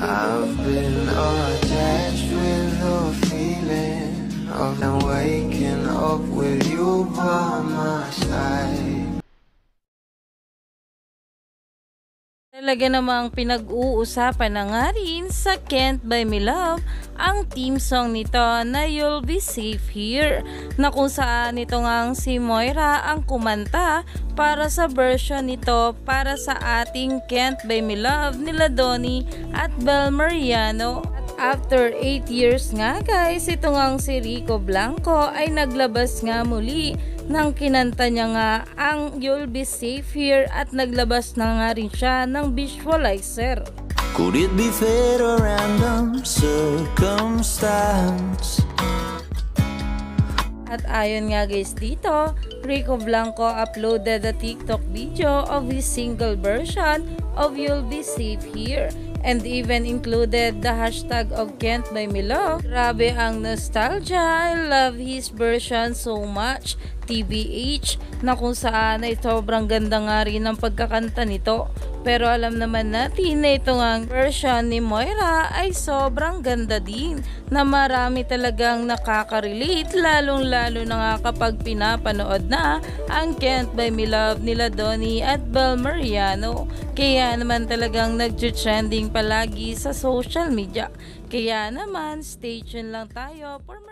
I've been attached with the feeling of now waking up with you by my side. Talaga namang pinag-uusapan na nga rin sa Can't Buy Me Love ang theme song nito na You'll Be Safe Here, na kung saan ito ngang si Moira ang kumanta para sa version nito para sa ating Can't Buy Me Love nila Donnie at Bel Mariano. After 8 years nga guys, ito ngang si Rico Blanco ay naglabas nga muli nang kinanta niya nga ang You'll Be Safe Here at naglabas na nga rin siya ng visualizer. Could it be fate or random circumstance? At ayon nga guys dito, Rico Blanco uploaded a TikTok video of his single version of You'll Be Safe Here and even included the hashtag of Can't Buy Me Love. Grabe ang nostalgia, I love his version so much, TBH, na kung saan ay sobrang ganda nga rin ang pagkakanta nito. Pero alam naman natin na ito nga version ni Moira ay sobrang ganda din, na marami talagang nakaka-relate, lalong lalo na nga kapag pinapanood na ang Can't Buy Me Love nila Donnie at Bel Mariano. Kaya naman talagang nag-trending palagi sa social media. Kaya naman stay tuned lang tayo for